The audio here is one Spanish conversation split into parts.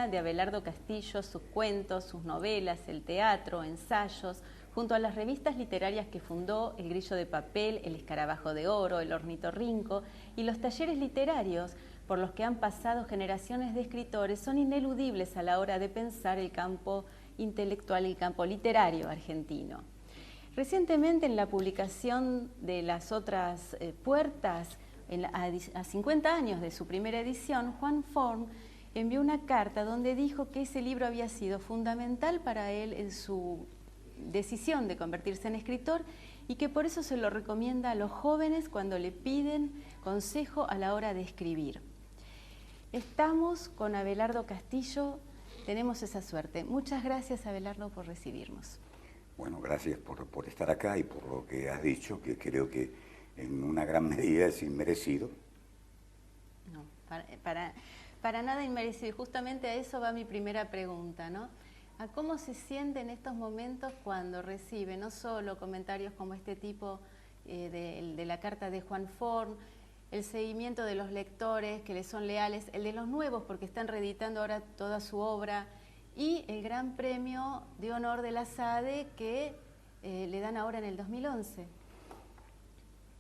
De Abelardo Castillo, sus cuentos, sus novelas, el teatro, ensayos, junto a las revistas literarias que fundó, El Grillo de Papel, El Escarabajo de Oro, El Ornitorrinco, y los talleres literarios por los que han pasado generaciones de escritores, son ineludibles a la hora de pensar el campo intelectual, el campo literario argentino. Recientemente, en la publicación de Las Otras Puertas, a 50 años de su primera edición, Juan Forn envió una carta donde dijo que ese libro había sido fundamental para él en su decisión de convertirse en escritor y que por eso se lo recomienda a los jóvenes cuando le piden consejo a la hora de escribir. Estamos con Abelardo Castillo, tenemos esa suerte. Muchas gracias, Abelardo, por recibirnos. Bueno, gracias por estar acá y por lo que has dicho, que creo que en una gran medida es inmerecido. No, para nada inmerecido. Y justamente a eso va mi primera pregunta, ¿no? ¿A cómo se siente en estos momentos cuando recibe no solo comentarios como este tipo de la carta de Juan Forn, el seguimiento de los lectores que le son leales, el de los nuevos porque están reeditando ahora toda su obra, y el Gran Premio de Honor de la SADE que le dan ahora en el 2011?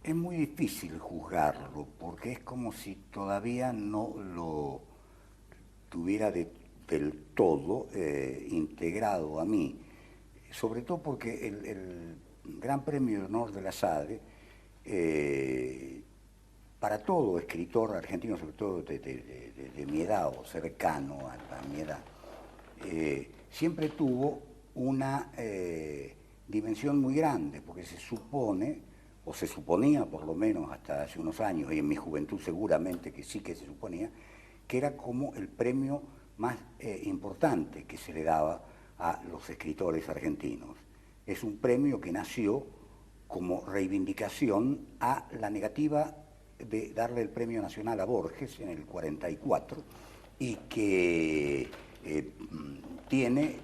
Es muy difícil juzgarlo porque es como si todavía no lo tuviera del todo integrado a mí, sobre todo porque el Gran Premio de Honor de la SADE, para todo escritor argentino, sobre todo de mi edad o cercano a mi edad, siempre tuvo una dimensión muy grande, porque se supone, o se suponía por lo menos hasta hace unos años, y en mi juventud seguramente que sí que se suponía, que era como el premio más importante que se le daba a los escritores argentinos. Es un premio que nació como reivindicación a la negativa de darle el Premio Nacional a Borges en el 44 y que tiene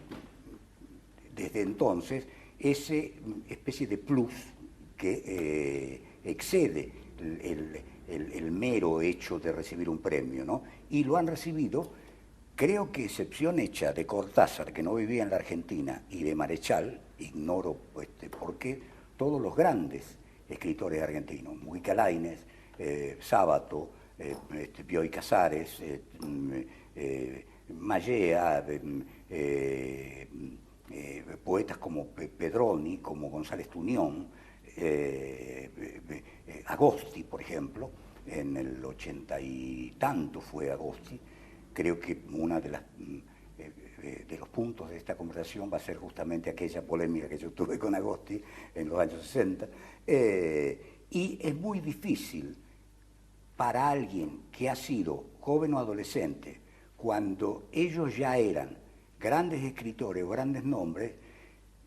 desde entonces ese especie de plus que excede el mero hecho de recibir un premio, ¿no? Y lo han recibido, creo que excepción hecha de Cortázar, que no vivía en la Argentina, y de Marechal, ignoro por qué, todos los grandes escritores argentinos, Mujica Lainez, Sábato, Bioy Casares, Mallea, poetas como Pedroni, como González Tuñón, Agosti, por ejemplo, en el 80 y tanto fue Agosti. Creo que una de los puntos de esta conversación va a ser justamente aquella polémica que yo tuve con Agosti en los años 60. Y es muy difícil para alguien que ha sido joven o adolescente, cuando ellos ya eran grandes escritores o grandes nombres,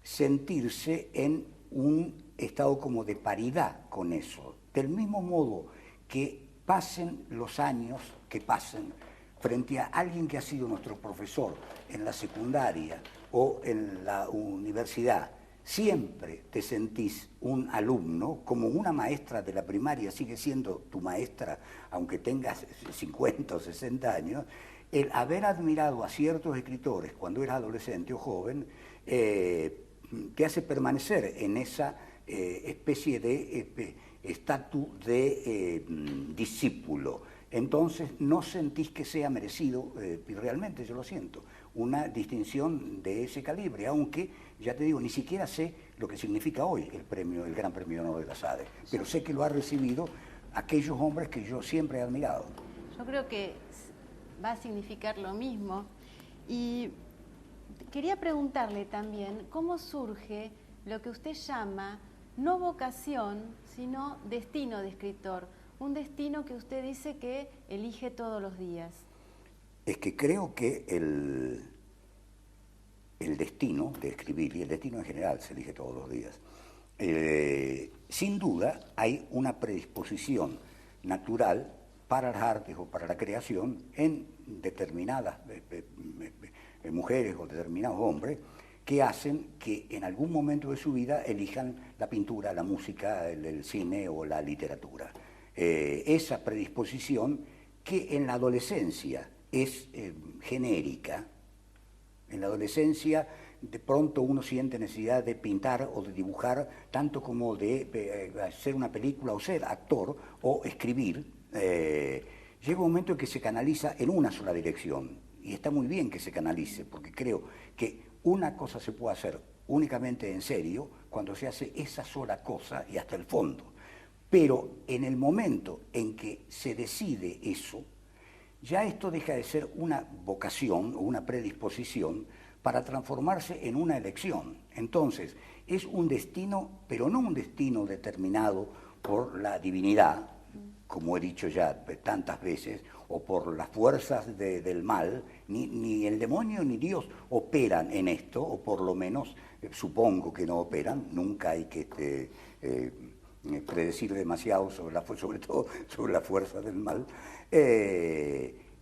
sentirse en un estado como de paridad con eso. Del mismo modo que pasen los años que pasen, frente a alguien que ha sido nuestro profesor en la secundaria o en la universidad, siempre te sentís un alumno, como una maestra de la primaria sigue siendo tu maestra, aunque tengas 50 o 60 años. El haber admirado a ciertos escritores cuando eras adolescente o joven te hace permanecer en esa especie de estatus de discípulo. Entonces no sentís que sea merecido, y realmente yo lo siento, una distinción de ese calibre, aunque, ya te digo, ni siquiera sé lo que significa hoy el Gran Premio de Honor de la SADE, pero sé que lo ha recibido aquellos hombres que yo siempre he admirado. Yo creo que va a significar lo mismo. Y quería preguntarle también cómo surge lo que usted llama no vocación, sino destino de escritor. Un destino que usted dice que elige todos los días. Es que creo que el destino de escribir, y el destino en general se elige todos los días, sin duda hay una predisposición natural para las artes o para la creación en determinadas mujeres o determinados hombres, que hacen que en algún momento de su vida elijan la pintura, la música, el cine o la literatura. Esa predisposición que en la adolescencia es genérica, en la adolescencia de pronto uno siente necesidad de pintar o de dibujar, tanto como de hacer una película o ser actor o escribir. Llega un momento en que se canaliza en una sola dirección, y está muy bien que se canalice, porque creo que una cosa se puede hacer únicamente en serio cuando se hace esa sola cosa y hasta el fondo. Pero en el momento en que se decide eso, ya esto deja de ser una vocación o una predisposición para transformarse en una elección. Entonces, es un destino, pero no un destino determinado por la divinidad, como he dicho ya tantas veces, o por las fuerzas del mal, ni el demonio ni Dios operan en esto, o por lo menos supongo que no operan. Nunca hay que predecir demasiado sobre todo sobre la fuerza del mal.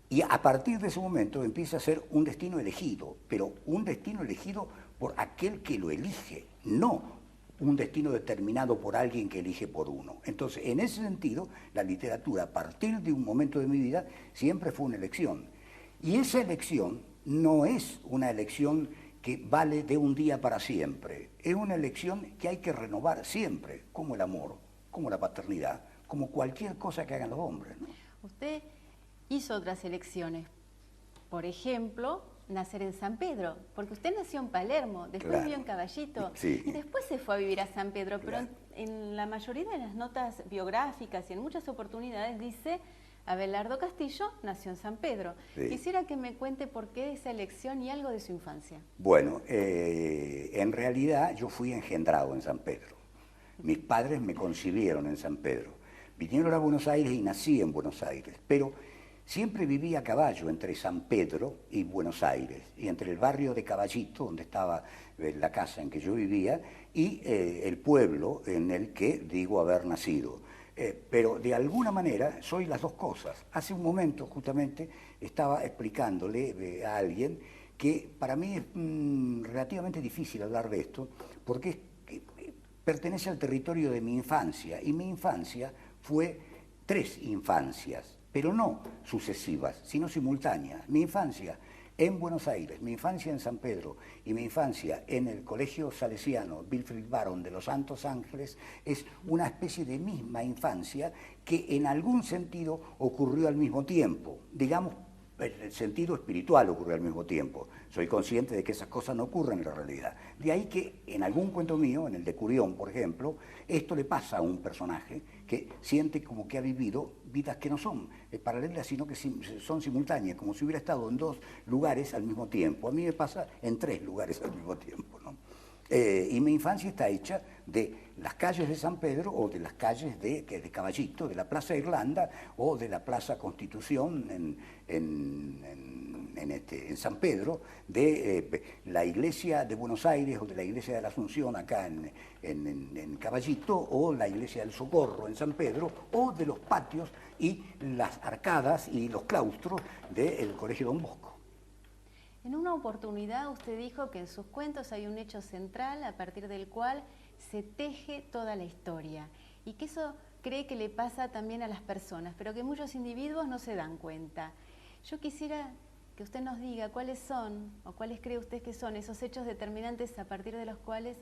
Y a partir de ese momento empieza a ser un destino elegido, pero un destino elegido por aquel que lo elige, no un destino determinado por alguien que elige por uno. Entonces, en ese sentido, la literatura, a partir de un momento de mi vida, siempre fue una elección. Y esa elección no es una elección que vale de un día para siempre. Es una elección que hay que renovar siempre, como el amor, como la paternidad, como cualquier cosa que hagan los hombres, ¿no? Usted hizo otras elecciones. Por ejemplo, nacer en San Pedro, porque usted nació en Palermo, después Claro. vivió en Caballito, Sí. y después se fue a vivir a San Pedro, pero Claro. en la mayoría de las notas biográficas y en muchas oportunidades dice Abelardo Castillo nació en San Pedro. Sí. Quisiera que me cuente por qué esa elección y algo de su infancia. Bueno, en realidad yo fui engendrado en San Pedro. Mis padres me concibieron en San Pedro. Vinieron a Buenos Aires y nací en Buenos Aires, pero siempre viví a caballo entre San Pedro y Buenos Aires, y entre el barrio de Caballito, donde estaba la casa en que yo vivía, y el pueblo en el que digo haber nacido. Pero de alguna manera soy las dos cosas. Hace un momento justamente estaba explicándole a alguien que para mí es relativamente difícil hablar de esto, porque pertenece al territorio de mi infancia, y mi infancia fue 3 infancias, pero no sucesivas, sino simultáneas. Mi infancia en Buenos Aires, mi infancia en San Pedro y mi infancia en el Colegio Salesiano Wilfrid Baron de los Santos Ángeles es una especie de misma infancia que en algún sentido ocurrió al mismo tiempo. Digamos, el sentido espiritual ocurrió al mismo tiempo. Soy consciente de que esas cosas no ocurren en la realidad. De ahí que en algún cuento mío, en el de Curión, por ejemplo, esto le pasa a un personaje que siente como que ha vivido vidas que no son paralelas, sino que son simultáneas, como si hubiera estado en 2 lugares al mismo tiempo. A mí me pasa en 3 lugares al mismo tiempo, ¿no? Y mi infancia está hecha de las calles de San Pedro o de las calles de Caballito, de la Plaza Irlanda o de la Plaza Constitución en San Pedro, de la iglesia de Buenos Aires o de la iglesia de la Asunción acá en Caballito, o la iglesia del Socorro en San Pedro, o de los patios y las arcadas y los claustros del Colegio Don Bosco. En una oportunidad usted dijo que en sus cuentos hay un hecho central a partir del cual se teje toda la historia, y que eso cree que le pasa también a las personas, pero que muchos individuos no se dan cuenta. Yo quisiera que usted nos diga cuáles son, o cuáles cree usted que son esos hechos determinantes a partir de los cuales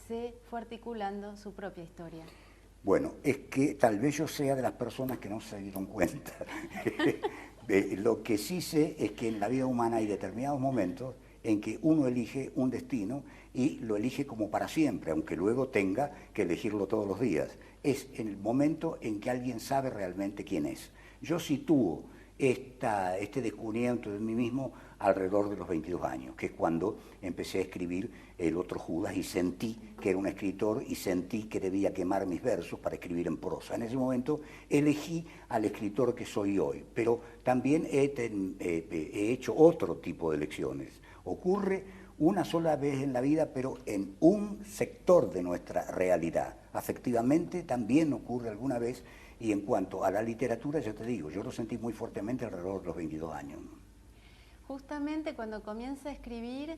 se fue articulando su propia historia. Bueno, es que tal vez yo sea de las personas que no se dieron cuenta. Lo que sí sé es que en la vida humana hay determinados momentos en que uno elige un destino y lo elige como para siempre, aunque luego tenga que elegirlo todos los días. Es en el momento en que alguien sabe realmente quién es. Yo sitúo este descubrimiento de mí mismo alrededor de los 22 años, que es cuando empecé a escribir El otro Judas y sentí que era un escritor y sentí que debía quemar mis versos para escribir en prosa. En ese momento elegí al escritor que soy hoy, pero también he hecho otro tipo de elecciones. Ocurre una sola vez en la vida, pero en un sector de nuestra realidad. Afectivamente también ocurre alguna vez, y en cuanto a la literatura, yo te digo, yo lo sentí muy fuertemente alrededor de los 22 años. justamente cuando comienza a escribir,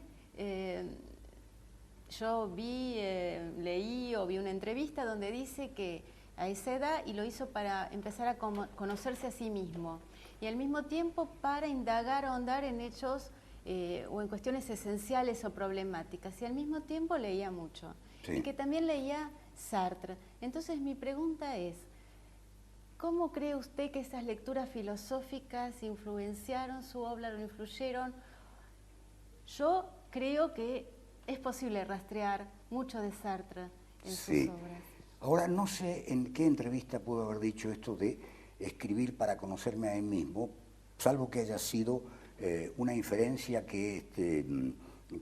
yo leí o vi una entrevista donde dice que a esa edad, y lo hizo para empezar a conocerse a sí mismo, y al mismo tiempo para indagar o ahondar en hechos o en cuestiones esenciales o problemáticas, y al mismo tiempo leía mucho, sí. Y que también leía Sartre. Entonces mi pregunta es, ¿cómo cree usted que esas lecturas filosóficas influenciaron su obra, lo influyeron? Yo creo que es posible rastrear mucho de Sartre en sus obras. Ahora, no sé en qué entrevista puedo haber dicho esto de escribir para conocerme a mí mismo, salvo que haya sido una inferencia que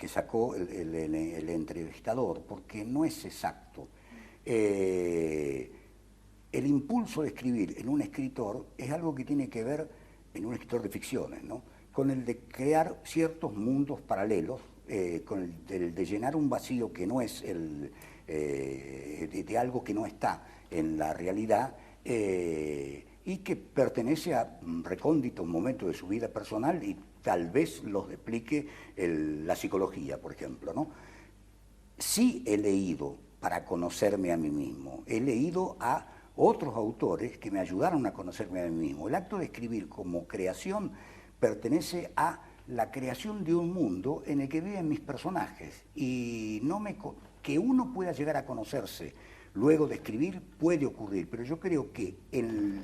sacó el entrevistador, porque no es exacto. El impulso de escribir en un escritor es algo que tiene que ver, en un escritor de ficciones, ¿no?, con el de crear ciertos mundos paralelos, con el de llenar un vacío que no es de algo que no está en la realidad, y que pertenece a recónditos momentos de su vida personal y tal vez los explique la psicología, por ejemplo, ¿no? Sí he leído para conocerme a mí mismo, he leído a otros autores que me ayudaron a conocerme a mí mismo. El acto de escribir como creación pertenece a la creación de un mundo en el que viven mis personajes, y que uno pueda llegar a conocerse luego de escribir puede ocurrir, pero yo creo que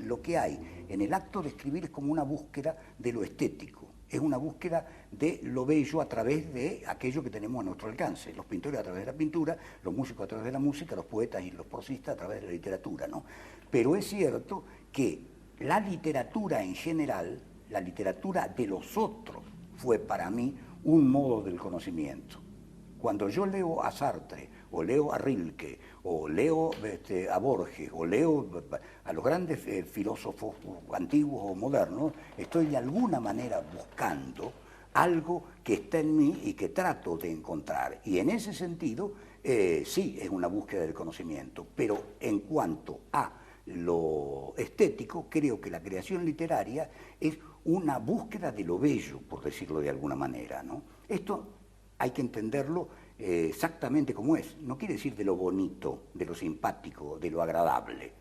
lo que hay en el acto de escribir es como una búsqueda de lo estético, es una búsqueda de lo bello a través de aquello que tenemos a nuestro alcance, los pintores a través de la pintura, los músicos a través de la música, los poetas y los prosistas a través de la literatura, ¿no? Pero es cierto que la literatura en general, la literatura de los otros, fue para mí un modo del conocimiento. Cuando yo leo a Sartre, o leo a Rilke, o leo a Borges, o leo a los grandes filósofos antiguos o modernos, estoy de alguna manera buscando algo que está en mí y que trato de encontrar. Y en ese sentido, sí, es una búsqueda del conocimiento. Pero en cuanto a lo estético, creo que la creación literaria es una búsqueda de lo bello, por decirlo de alguna manera, ¿no? Esto hay que entenderlo exactamente como es. No quiere decir de lo bonito, de lo simpático, de lo agradable.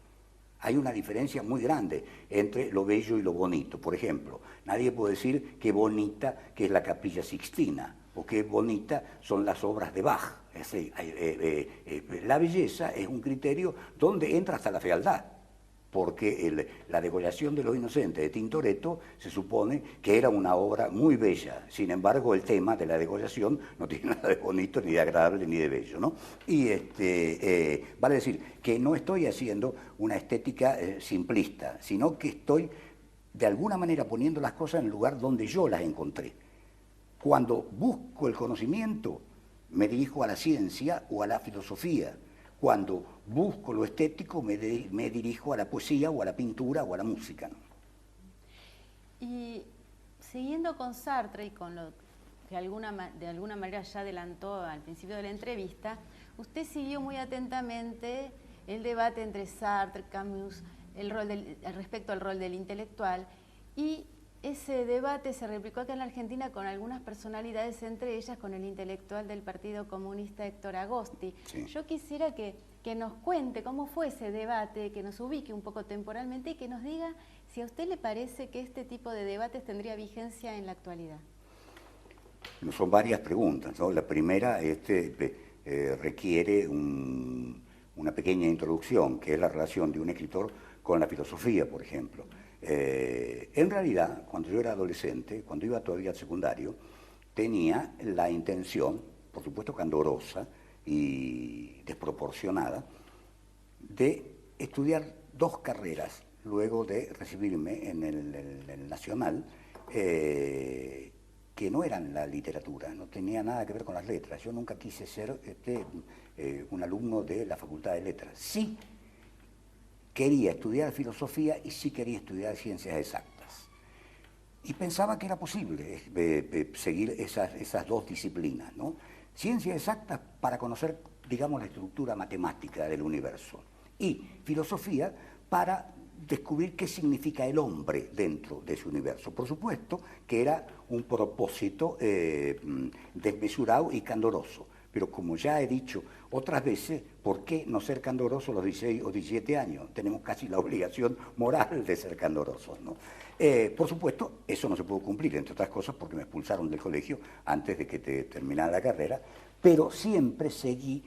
Hay una diferencia muy grande entre lo bello y lo bonito. Por ejemplo, nadie puede decir qué bonita que es la Capilla Sixtina o qué bonita son las obras de Bach. Es decir, la belleza es un criterio donde entra hasta la fealdad, porque la degollación de los inocentes de Tintoretto se supone que era una obra muy bella. Sin embargo, el tema de la degollación no tiene nada de bonito, ni de agradable, ni de bello, ¿no? Y vale decir que no estoy haciendo una estética simplista, sino que estoy de alguna manera poniendo las cosas en el lugar donde yo las encontré. Cuando busco el conocimiento, me dirijo a la ciencia o a la filosofía. Cuando busco lo estético, me dirijo a la poesía o a la pintura o a la música, ¿no? Y siguiendo con Sartre y con lo que de alguna manera ya adelantó al principio de la entrevista, usted siguió muy atentamente el debate entre Sartre, Camus, respecto al rol del intelectual, y ese debate se replicó acá en la Argentina con algunas personalidades, entre ellas con el intelectual del Partido Comunista Héctor Agosti. Sí. Yo quisiera que nos cuente cómo fue ese debate, que nos ubique un poco temporalmente y que nos diga si a usted le parece que este tipo de debates tendría vigencia en la actualidad. Son varias preguntas, ¿no? La primera requiere una pequeña introducción, que es la relación de un escritor con la filosofía, por ejemplo. En realidad, cuando yo era adolescente, cuando iba todavía al secundario, tenía la intención, por supuesto candorosa y desproporcionada, de estudiar 2 carreras luego de recibirme en el Nacional, que no eran la literatura, no tenía nada que ver con las letras. Yo nunca quise ser un alumno de la Facultad de Letras. Sí quería estudiar filosofía y sí quería estudiar ciencias exactas. Y pensaba que era posible seguir esas 2 disciplinas, ¿no? Ciencias exactas para conocer, digamos, la estructura matemática del universo, y filosofía para descubrir qué significa el hombre dentro de ese universo. Por supuesto que era un propósito desmesurado y candoroso, pero como ya he dicho otras veces, ¿por qué no ser candoroso a los 16 o 17 años? Tenemos casi la obligación moral de ser candorosos, ¿no? Por supuesto, eso no se pudo cumplir, entre otras cosas porque me expulsaron del colegio antes de que terminara la carrera, pero siempre seguí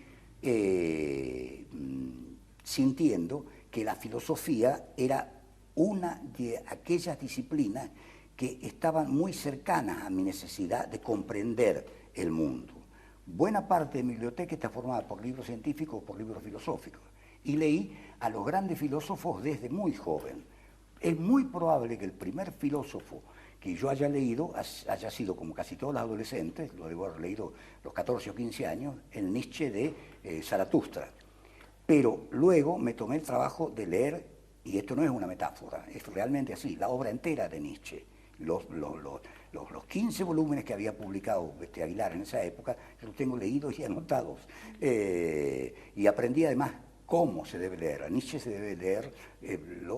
sintiendo que la filosofía era una de aquellas disciplinas que estaban muy cercanas a mi necesidad de comprender el mundo. Buena parte de mi biblioteca está formada por libros científicos o por libros filosóficos, y leí a los grandes filósofos desde muy joven. Es muy probable que el primer filósofo que yo haya leído haya sido, como casi todos los adolescentes, lo debo haber leído a los 14 o 15 años, el Nietzsche de Zaratustra. Pero luego me tomé el trabajo de leer, y esto no es una metáfora, es realmente así, la obra entera de Nietzsche. Los 15 volúmenes que había publicado Aguilar en esa época, los tengo leídos y anotados. Y aprendí además cómo se debe leer. A Nietzsche se debe leer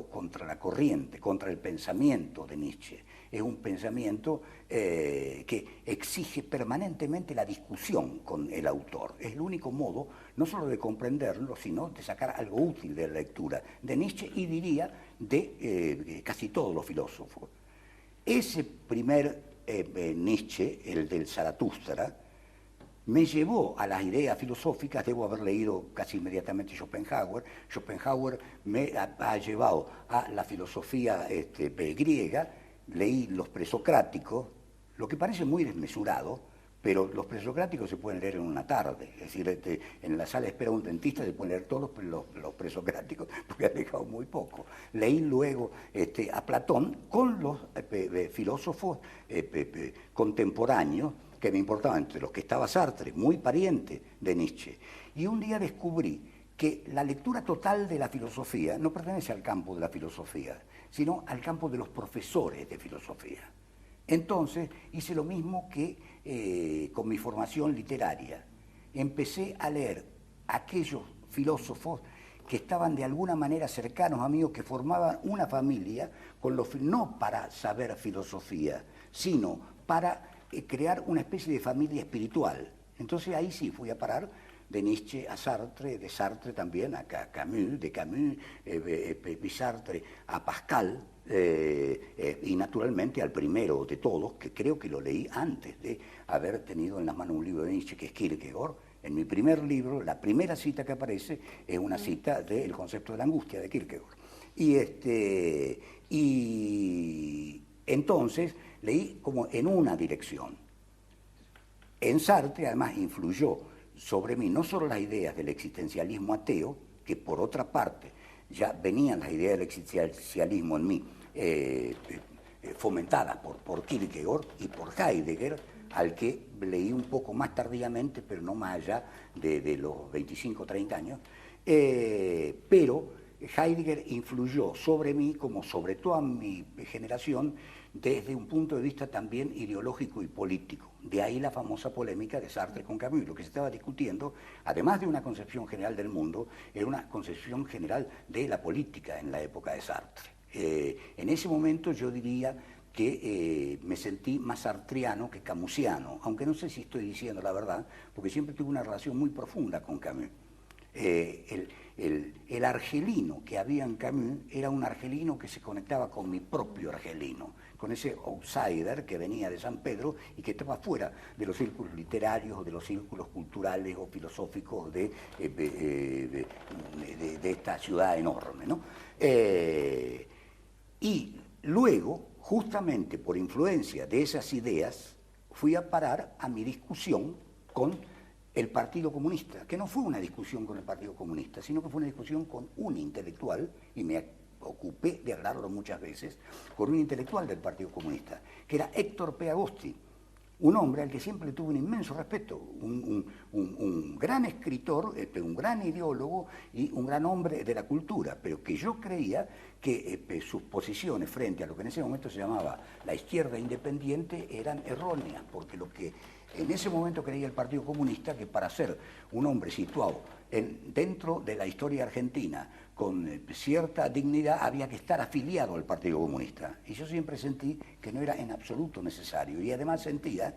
contra la corriente, contra el pensamiento de Nietzsche. Es un pensamiento que exige permanentemente la discusión con el autor. Es el único modo, no solo de comprenderlo, sino de sacar algo útil de la lectura de Nietzsche y diría de casi todos los filósofos. Ese primer Nietzsche, el del Zaratustra, me llevó a las ideas filosóficas. Debo haber leído casi inmediatamente Schopenhauer. Schopenhauer me ha llevado a la filosofía griega, leí los presocráticos, lo que parece muy desmesurado, pero los presocráticos se pueden leer en una tarde. Es decir, en la sala de espera de un dentista se pueden leer todos los presocráticos, porque han dejado muy poco. Leí luego a Platón con los filósofos contemporáneos que me importaban, entre los que estaba Sartre, muy pariente de Nietzsche. Y un día descubrí que la lectura total de la filosofía no pertenece al campo de la filosofía, sino al campo de los profesores de filosofía. Entonces hice lo mismo que con mi formación literaria. Empecé a leer aquellos filósofos que estaban de alguna manera cercanos a mí o que formaban una familia, no para saber filosofía, sino para crear una especie de familia espiritual. Entonces ahí sí fui a parar de Nietzsche a Sartre, de Sartre también a Camus, de Camus, Sartre a Pascal, y naturalmente al primero de todos, que creo que lo leí antes de haber tenido en las manos un libro de Nietzsche, que es Kierkegaard. En mi primer libro, la primera cita que aparece es una cita del concepto de la angustia de Kierkegaard. Y entonces leí como en una dirección. En Sartre además influyó sobre mí no solo las ideas del existencialismo ateo, que por otra parte ya venían las ideas del existencialismo en mí, fomentadas por Kierkegaard y por Heidegger, al que leí un poco más tardíamente, pero no más allá de los 25 o 30 años, pero Heidegger influyó sobre mí, como sobre toda mi generación, desde un punto de vista también ideológico y político. De ahí la famosa polémica de Sartre con Camus. Lo que se estaba discutiendo, además de una concepción general del mundo, era una concepción general de la política en la época de Sartre. En ese momento yo diría que me sentí más sartriano que camusiano, aunque no sé si estoy diciendo la verdad, porque siempre tuve una relación muy profunda con Camus. El argelino que había en Camus era un argelino que se conectaba con mi propio argelino, con ese outsider que venía de San Pedro y que estaba fuera de los círculos literarios o de los círculos culturales o filosóficos de esta ciudad enorme, ¿no? Y luego, justamente por influencia de esas ideas, fui a parar a mi discusión con el Partido Comunista, que no fue una discusión con el Partido Comunista, sino que fue una discusión con un intelectual, y me ocupé de hablarlo muchas veces, con un intelectual del Partido Comunista, que era Héctor P. Agosti, un hombre al que siempre le tuve un inmenso respeto, un gran escritor, un gran ideólogo y un gran hombre de la cultura, pero que yo creía que sus posiciones frente a lo que en ese momento se llamaba la izquierda independiente eran erróneas, porque lo que En ese momento creía el Partido Comunista que para ser un hombre situado dentro de la historia argentina con cierta dignidad había que estar afiliado al Partido Comunista. Y yo siempre sentí que no era en absoluto necesario. Y además sentía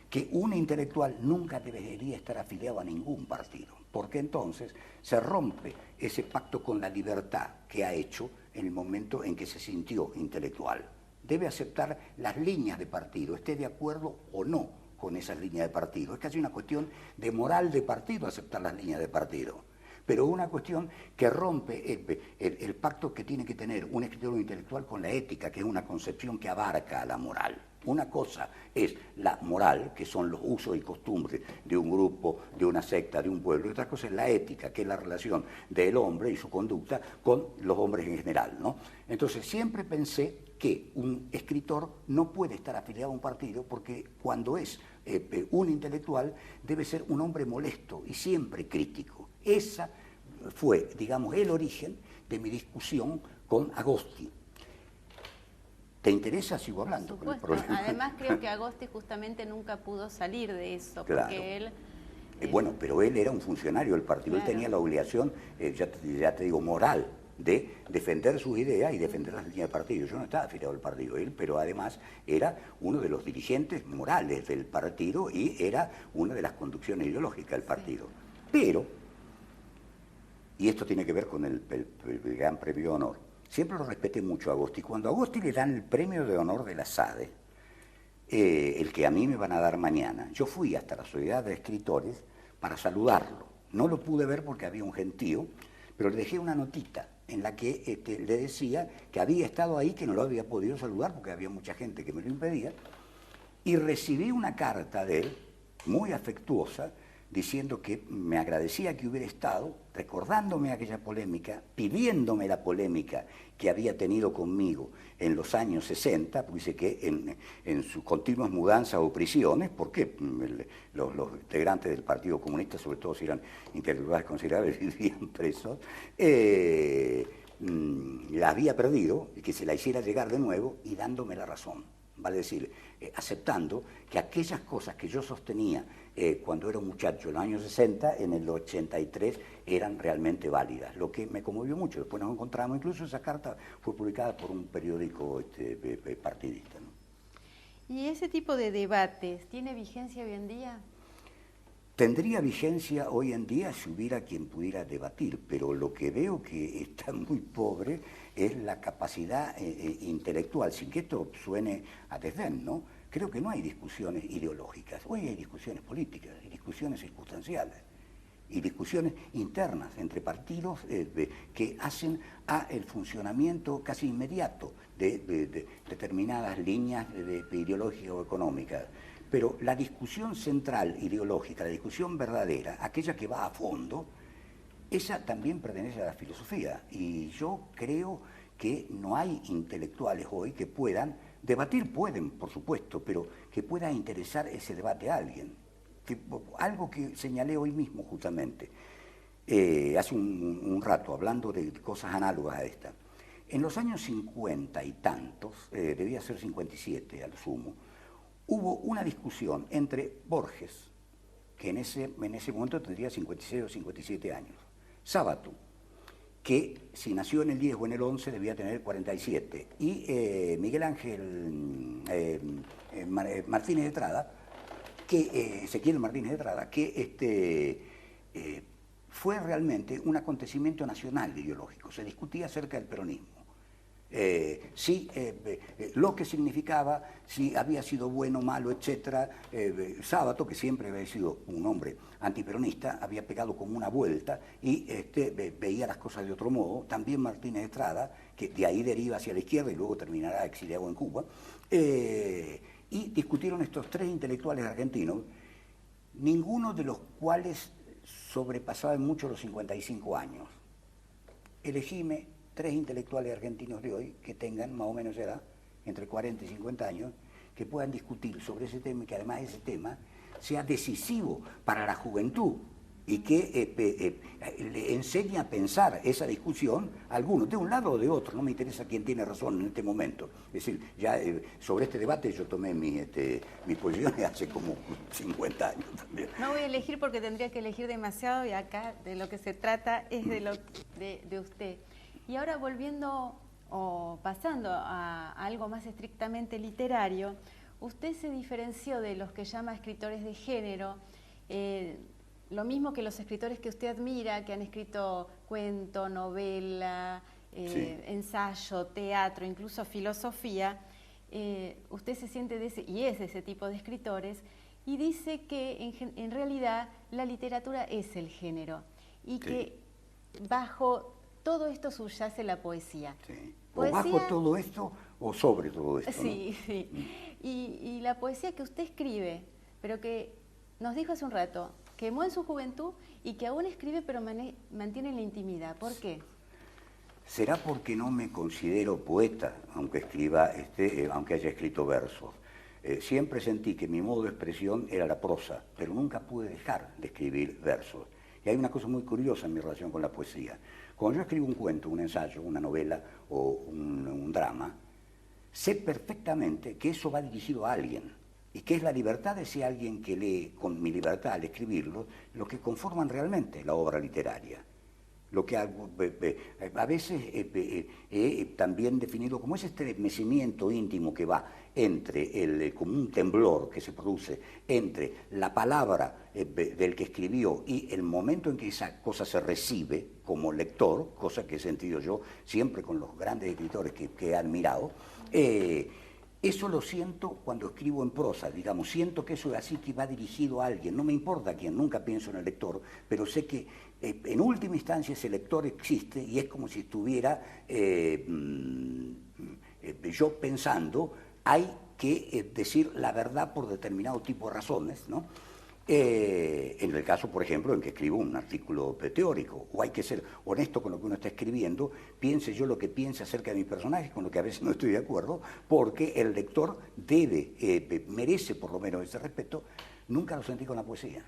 que un intelectual nunca debería estar afiliado a ningún partido, porque entonces se rompe ese pacto con la libertad que ha hecho en el momento en que se sintió intelectual. Debe aceptar las líneas de partido, esté de acuerdo o no con esas líneas de partido. Es casi una cuestión de moral de partido aceptar las líneas de partido, pero una cuestión que rompe el pacto que tiene que tener un escritor intelectual con la ética, que es una concepción que abarca a la moral. Una cosa es la moral, que son los usos y costumbres de un grupo, de una secta, de un pueblo, y otra cosa es la ética, que es la relación del hombre y su conducta con los hombres en general, ¿no? Entonces siempre pensé que un escritor no puede estar afiliado a un partido porque cuando es un intelectual debe ser un hombre molesto y siempre crítico. Esa fue, digamos, el origen de mi discusión con Agosti. ¿Te interesa? Sigo hablando. Por supuesto. Además creo que Agosti justamente nunca pudo salir de eso, claro. Porque él... Bueno, pero él era un funcionario del partido, claro. Él tenía la obligación, ya te digo, moral, de defender sus ideas y defender las líneas del partido. Yo no estaba afiliado al partido, él, pero además era uno de los dirigentes morales del partido y era una de las conducciones ideológicas del partido. Sí. Pero, y esto tiene que ver con el Gran Premio de Honor, siempre lo respeté mucho a Agosti. Cuando a Agosti le dan el premio de honor de la SADE, el que a mí me van a dar mañana, yo fui hasta la Sociedad de Escritores para saludarlo. No lo pude ver porque había un gentío, pero le dejé una notita en la que le decía que había estado ahí, que no lo había podido saludar porque había mucha gente que me lo impedía, y recibí una carta de él, muy afectuosa, diciendo que me agradecía que hubiera estado, recordándome aquella polémica, pidiéndome la polémica que había tenido conmigo en los años 60, pues dice que en sus continuas mudanzas o prisiones, porque los integrantes del Partido Comunista, sobre todo si eran intelectuales considerables, vivían presos, la había perdido, y que se la hiciera llegar de nuevo y dándome la razón. Vale decir, aceptando que aquellas cosas que yo sostenía cuando era un muchacho en los años 60, en el 83 eran realmente válidas, lo que me conmovió mucho. Después nos encontramos, incluso esa carta fue publicada por un periódico partidista, ¿no? ¿Y ese tipo de debates tiene vigencia hoy en día? Tendría vigencia hoy en día si hubiera quien pudiera debatir, pero lo que veo que está muy pobre es la capacidad intelectual, sin que esto suene a desdén, ¿no? Creo que no hay discusiones ideológicas, hoy hay discusiones políticas, hay discusiones circunstanciales y discusiones internas entre partidos que hacen a el funcionamiento casi inmediato de determinadas líneas ideológicas o económicas. Pero la discusión central ideológica, la discusión verdadera, aquella que va a fondo, esa también pertenece a la filosofía. Y yo creo que no hay intelectuales hoy que puedan debatir, pueden, por supuesto, pero que pueda interesar ese debate a alguien. Algo que señalé hoy mismo justamente, hace un rato, hablando de cosas análogas a esta. En los años 50 y tantos, debía ser 57 a lo sumo, hubo una discusión entre Borges, que en ese momento tendría 56 o 57 años, Sábato, que si nació en el 10 o en el 11 debía tener 47, y Miguel Ángel Martínez de Trada, Ezequiel Martínez de Trada, que fue realmente un acontecimiento nacional ideológico, se discutía acerca del peronismo. Lo que significaba, si había sido bueno o malo, etc. Sábato, que siempre había sido un hombre antiperonista, había pegado como una vuelta y veía las cosas de otro modo. También Martínez Estrada, que de ahí deriva hacia la izquierda y luego terminará exiliado en Cuba. Y discutieron estos tres intelectuales argentinos, ninguno de los cuales sobrepasaba en mucho los 55 años. Elegíme tres intelectuales argentinos de hoy que tengan más o menos edad, entre 40 y 50 años, que puedan discutir sobre ese tema y que además ese tema sea decisivo para la juventud y que le enseña a pensar esa discusión a algunos, de un lado o de otro, no me interesa quién tiene razón en este momento. Es decir, ya sobre este debate yo tomé mis posiciones hace como 50 años también. No voy a elegir porque tendría que elegir demasiado y acá de lo que se trata es de usted. Y ahora volviendo o pasando a algo más estrictamente literario, usted se diferenció de los que llama escritores de género, lo mismo que los escritores que usted admira, que han escrito cuento, novela, sí, ensayo, teatro, incluso filosofía. Usted se siente de ese, y es de ese tipo de escritores, y dice que en realidad la literatura es el género, y sí, que bajo todo esto subyace la poesía. Sí. O Poesía, bajo todo esto o sobre todo esto. sí, ¿no? Sí. Y la poesía que usted escribe, pero que nos dijo hace un rato, quemó en su juventud y que aún escribe pero mantiene la intimidad. ¿Por qué? ¿Será porque no me considero poeta, aunque escriba, aunque haya escrito versos? Siempre sentí que mi modo de expresión era la prosa, pero nunca pude dejar de escribir versos. Y hay una cosa muy curiosa en mi relación con la poesía. Cuando yo escribo un cuento, un ensayo, una novela o un drama, sé perfectamente que eso va dirigido a alguien y que es la libertad de ese alguien que lee con mi libertad al escribirlo lo que conforman realmente la obra literaria. Lo que a veces he también definido como ese estremecimiento íntimo que va entre como un temblor que se produce entre la palabra del que escribió y el momento en que esa cosa se recibe como lector, cosa que he sentido yo siempre con los grandes escritores que he admirado. Eso lo siento cuando escribo en prosa, digamos, siento que eso es así, que va dirigido a alguien, no me importa quién, nunca pienso en el lector, pero sé que en última instancia ese lector existe y es como si estuviera yo pensando, hay que decir la verdad por determinado tipo de razones, ¿no? En el caso, por ejemplo, en que escribo un artículo teórico, o hay que ser honesto con lo que uno está escribiendo, piense yo lo que piense acerca de mis personajes, con lo que a veces no estoy de acuerdo, porque el lector merece por lo menos ese respeto. Nunca lo sentí con la poesía.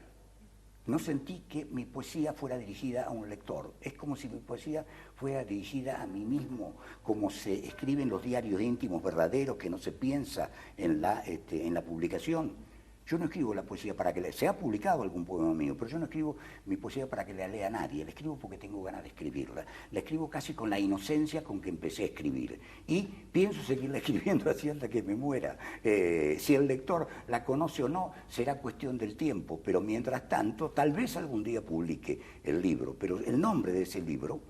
No sentí que mi poesía fuera dirigida a un lector. Es como si mi poesía fuera dirigida a mí mismo, como se escribe en los diarios íntimos verdaderos, que no se piensa en la publicación. Yo no escribo la poesía para que se ha publicado algún poema mío, pero yo no escribo mi poesía para que la lea nadie, la escribo porque tengo ganas de escribirla. La escribo casi con la inocencia con que empecé a escribir. Y pienso seguirla escribiendo así hasta que me muera. Si el lector la conoce o no, será cuestión del tiempo, pero mientras tanto, tal vez algún día publique el libro, pero el nombre de ese libro,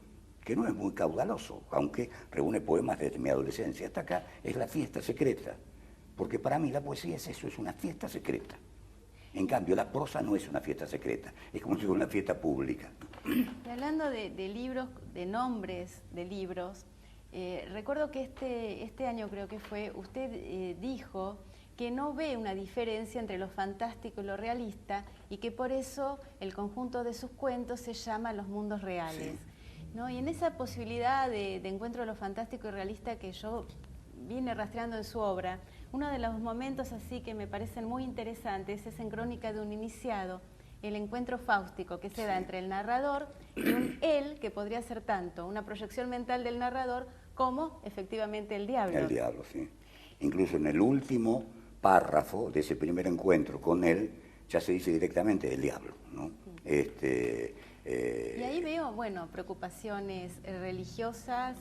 que no es muy caudaloso, aunque reúne poemas desde mi adolescencia hasta acá, es La fiesta secreta. Porque para mí la poesía es eso, es una fiesta secreta. En cambio, la prosa no es una fiesta secreta, es como si fuera una fiesta pública. Y hablando de libros, de nombres de libros, recuerdo que este año creo que fue, usted dijo que no ve una diferencia entre lo fantástico y lo realista y que por eso el conjunto de sus cuentos se llama Los Mundos Reales. Sí. ¿No? Y en esa posibilidad de encuentro de lo fantástico y realista que yo vine rastreando en su obra, uno de los momentos así que me parecen muy interesantes es en Crónica de un iniciado, el encuentro fáustico que se da entre el narrador y un él que podría ser tanto una proyección mental del narrador como efectivamente el diablo. El diablo, sí. Incluso en el último párrafo de ese primer encuentro con él ya se dice directamente del diablo, ¿no? Y ahí veo, bueno, preocupaciones religiosas,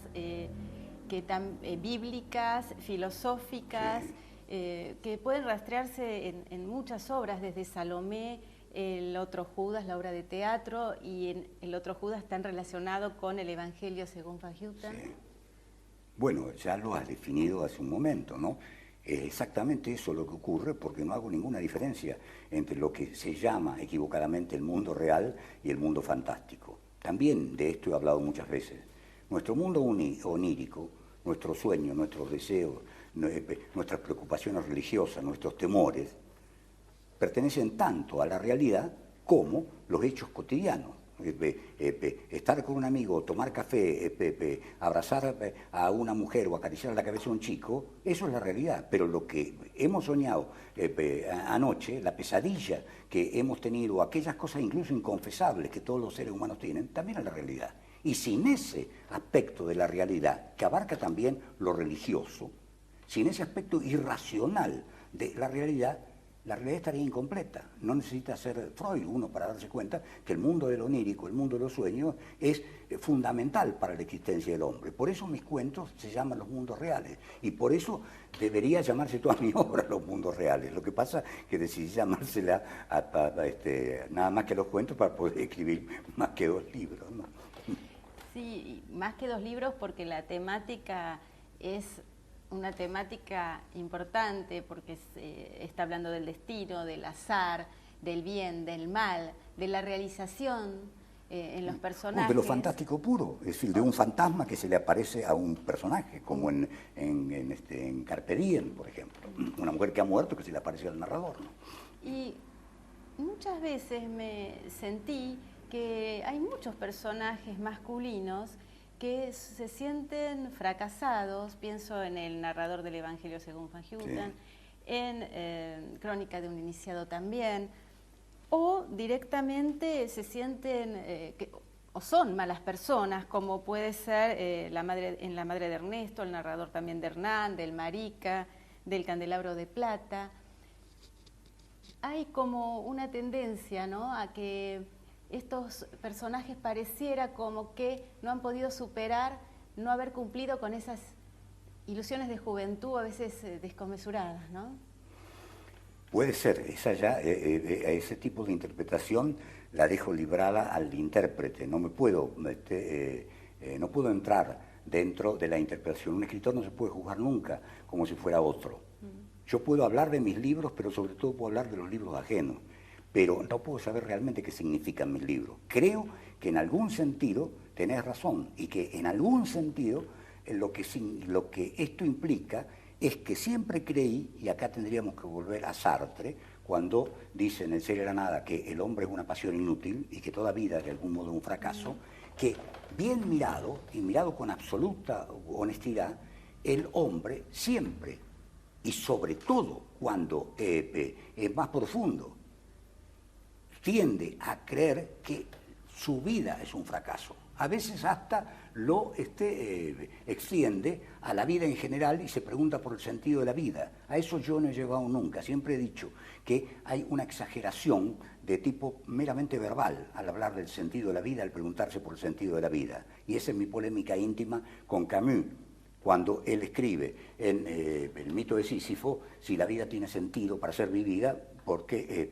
bíblicas, filosóficas, sí, que pueden rastrearse en muchas obras, desde Salomé, El otro Judas, la obra de teatro, y en El otro Judas están relacionados con el Evangelio según Van Houten. Sí. Bueno, ya lo has definido hace un momento, ¿no? Es exactamente eso lo que ocurre, porque no hago ninguna diferencia entre lo que se llama equivocadamente el mundo real y el mundo fantástico. También de esto he hablado muchas veces. Nuestro mundo onírico, nuestros sueños, nuestros deseos, nuestras preocupaciones religiosas, nuestros temores, pertenecen tanto a la realidad como los hechos cotidianos. estar con un amigo, tomar café, abrazar a una mujer o acariciar la cabeza a un chico, eso es la realidad. Pero lo que hemos soñado anoche, la pesadilla que hemos tenido, aquellas cosas incluso inconfesables que todos los seres humanos tienen, también es la realidad. Y sin ese aspecto de la realidad, que abarca también lo religioso, sin ese aspecto irracional de la realidad estaría incompleta. No necesita ser Freud uno para darse cuenta que el mundo del onírico, el mundo de los sueños, es fundamental para la existencia del hombre. Por eso mis cuentos se llaman los mundos reales. Y por eso debería llamarse toda mi obra los mundos reales. Lo que pasa es que decidí llamársela nada más que los cuentos para poder escribir más que 2 libros, ¿no? Sí, más que 2 libros porque la temática es una temática importante porque está hablando del destino, del azar, del bien, del mal, de la realización en los personajes. De lo fantástico puro, es decir, de un fantasma que se le aparece a un personaje, como en Carpe Diem, por ejemplo. Una mujer que ha muerto que se le aparece al narrador, ¿no? Y muchas veces me sentí que hay muchos personajes masculinos que se sienten fracasados, pienso en el narrador del Evangelio según Van Houten, sí, en Crónica de un iniciado también, o directamente se sienten, o son malas personas, como puede ser en La madre de Ernesto, el narrador también de Hernán, del Marica, del Candelabro de Plata. Hay como una tendencia, ¿no?, a que estos personajes pareciera como que no han podido superar, no haber cumplido con esas ilusiones de juventud a veces desconmesuradas, ¿no? Puede ser, ese tipo de interpretación la dejo librada al intérprete, no puedo entrar dentro de la interpretación. Un escritor no se puede juzgar nunca como si fuera otro. Yo puedo hablar de mis libros, pero sobre todo puedo hablar de los libros ajenos. Pero no puedo saber realmente qué significan mis libros. Creo que en algún sentido tenés razón y que en algún sentido lo que esto implica es que siempre creí, y acá tendríamos que volver a Sartre, cuando dice en El ser y la nada que el hombre es una pasión inútil y que toda vida de algún modo es un fracaso, que bien mirado y mirado con absoluta honestidad, el hombre siempre, y sobre todo cuando es más profundo, tiende a creer que su vida es un fracaso. A veces hasta lo extiende a la vida en general y se pregunta por el sentido de la vida. A eso yo no he llegado nunca. Siempre he dicho que hay una exageración de tipo meramente verbal al hablar del sentido de la vida, al preguntarse por el sentido de la vida. Y esa es mi polémica íntima con Camus, cuando él escribe en El mito de Sísifo, si la vida tiene sentido para ser vivida, porque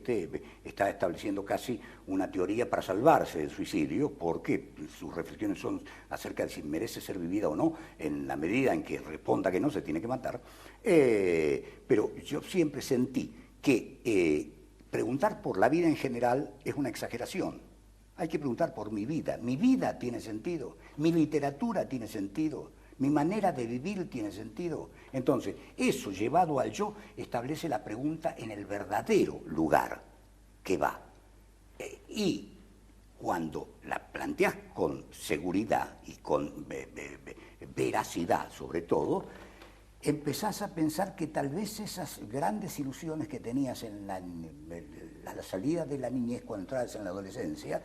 está estableciendo casi una teoría para salvarse del suicidio, porque sus reflexiones son acerca de si merece ser vivida o no, en la medida en que responda que no, se tiene que matar. Pero yo siempre sentí que preguntar por la vida en general es una exageración. Hay que preguntar por mi vida. Mi vida tiene sentido, mi literatura tiene sentido, mi manera de vivir tiene sentido. Entonces, eso llevado al yo establece la pregunta en el verdadero lugar que va. Y cuando la planteas con seguridad y con veracidad sobre todo, empezás a pensar que tal vez esas grandes ilusiones que tenías a la salida de la niñez cuando entras en la adolescencia,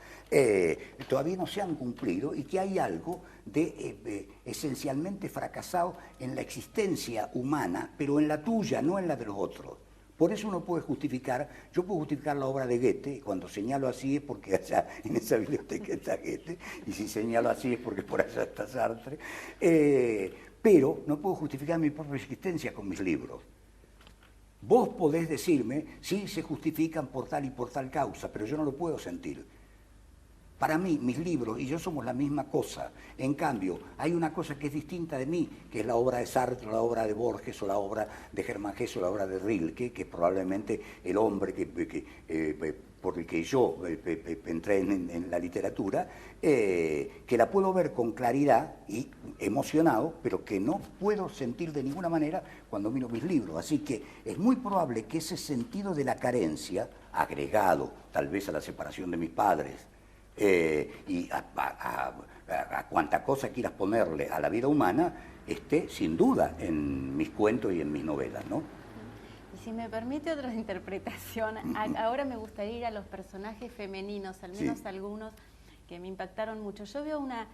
todavía no se han cumplido y que hay algo de esencialmente fracasado en la existencia humana, pero en la tuya, no en la de los otros. Por eso uno puede justificar, yo puedo justificar la obra de Goethe, cuando señalo así es porque allá en esa biblioteca está Goethe, y si señalo así es porque por allá está Sartre, pero no puedo justificar mi propia existencia con mis libros. Vos podés decirme, sí, se justifican por tal y por tal causa, pero yo no lo puedo sentir. Para mí, mis libros y yo somos la misma cosa. En cambio, hay una cosa que es distinta de mí, que es la obra de Sartre, la obra de Borges, o la obra de Germán Hesse, o la obra de Rilke, que es probablemente el hombre por el que yo entré en la literatura, que la puedo ver con claridad y emocionado, pero que no puedo sentir de ninguna manera cuando miro mis libros. Así que es muy probable que ese sentido de la carencia, agregado tal vez a la separación de mis padres, y a cuanta cosa quieras ponerle a la vida humana, esté sin duda en mis cuentos y en mis novelas, ¿no? Y si me permite otra interpretación, ahora me gustaría ir a los personajes femeninos, al menos algunos que me impactaron mucho. Yo veo una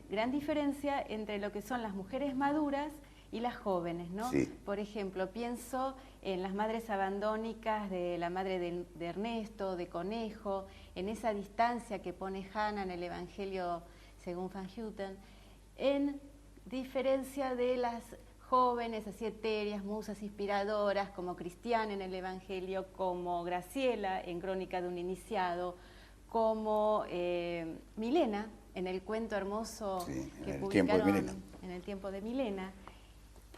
gran diferencia entre lo que son las mujeres maduras y las jóvenes, ¿no? Sí. Por ejemplo, pienso en las madres abandónicas de la madre de Ernesto, de Conejo, en esa distancia que pone Hannah en el Evangelio según Van Houten, en diferencia de las jóvenes así etéreas, musas inspiradoras, como Cristiana en el Evangelio, como Graciela en Crónica de un Iniciado, como Milena en el cuento hermoso que publicaron en el tiempo de Milena.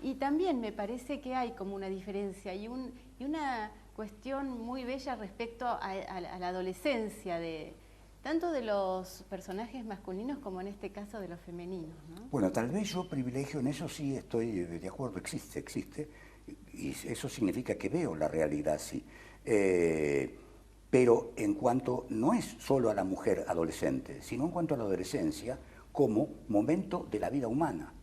Y también me parece que hay como una diferencia y una cuestión muy bella respecto a la adolescencia, tanto de los personajes masculinos como en este caso de los femeninos, ¿no? Bueno, tal vez yo privilegio, en eso sí estoy de acuerdo, existe, y eso significa que veo la realidad, sí. Pero en cuanto, no es solo a la mujer adolescente, sino en cuanto a la adolescencia como momento de la vida humana.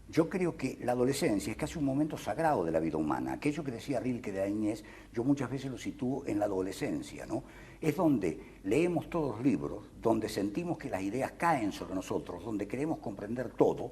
Yo creo que la adolescencia es casi un momento sagrado de la vida humana. Aquello que decía Rilke de Añez, yo muchas veces lo sitúo en la adolescencia, ¿no? Es donde leemos todos los libros, donde sentimos que las ideas caen sobre nosotros, donde queremos comprender todo.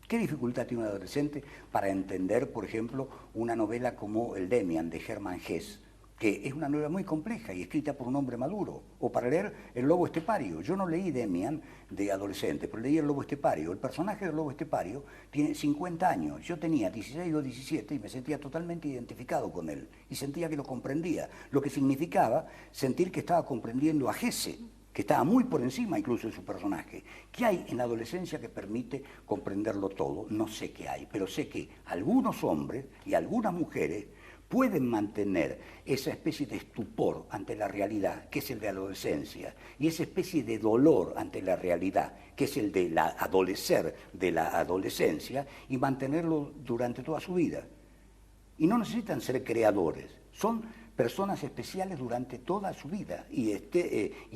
¿Qué dificultad tiene un adolescente para entender, por ejemplo, una novela como El Demian de Hermann Hesse, que es una novela muy compleja y escrita por un hombre maduro, o para leer El Lobo Estepario? Yo no leí Demian de adolescente, pero leí El Lobo Estepario. El personaje del Lobo Estepario tiene 50 años, yo tenía 16 o 17 y me sentía totalmente identificado con él, y sentía que lo comprendía, lo que significaba sentir que estaba comprendiendo a Hesse, que estaba muy por encima incluso de su personaje. ¿Qué hay en la adolescencia que permite comprenderlo todo? No sé qué hay, pero sé que algunos hombres y algunas mujeres pueden mantener esa especie de estupor ante la realidad, que es el de la adolescencia, y esa especie de dolor ante la realidad, que es el de la adolecer de la adolescencia, y mantenerlo durante toda su vida. Y no necesitan ser creadores, son personas especiales durante toda su vida y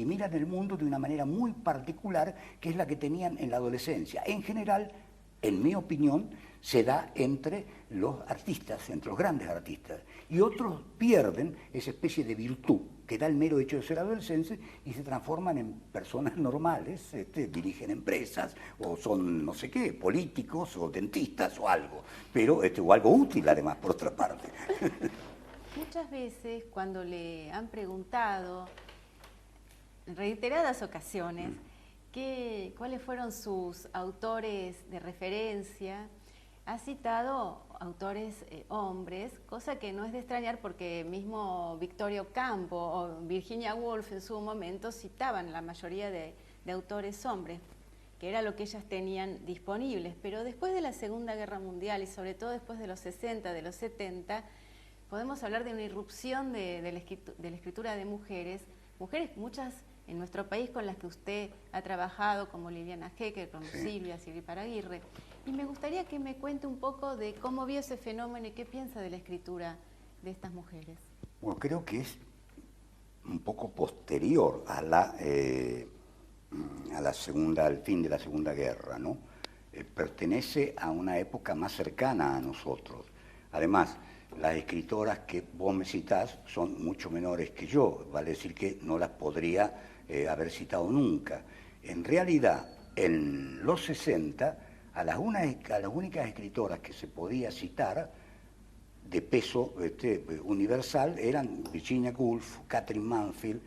miran el mundo de una manera muy particular, que es la que tenían en la adolescencia. En general, en mi opinión, se da entre los artistas, entre los grandes artistas, y otros pierden esa especie de virtud que da el mero hecho de ser adolescentes y se transforman en personas normales, dirigen empresas, o son no sé qué, políticos, o dentistas, o algo, pero o algo útil además, por otra parte. Muchas veces cuando le han preguntado, en reiteradas ocasiones, cuáles fueron sus autores de referencia, ha citado autores hombres, cosa que no es de extrañar porque mismo Victorio Campo o Virginia Woolf en su momento citaban la mayoría de autores hombres, que era lo que ellas tenían disponibles. Pero después de la Segunda Guerra Mundial y sobre todo después de los 60, de los 70, podemos hablar de una irrupción de la escritura de mujeres, muchas en nuestro país con las que usted ha trabajado, como Liliana Hecker, con Silvia Paraguirre. Y me gustaría que me cuente un poco de cómo vio ese fenómeno y qué piensa de la escritura de estas mujeres. Bueno, creo que es un poco posterior al fin de la Segunda Guerra, ¿no? Pertenece a una época más cercana a nosotros. Además, las escritoras que vos me citás son mucho menores que yo, vale decir que no las podría haber citado nunca. En realidad, en los 60, a las únicas escritoras que se podía citar de peso universal eran Virginia Woolf, Catherine Mansfield,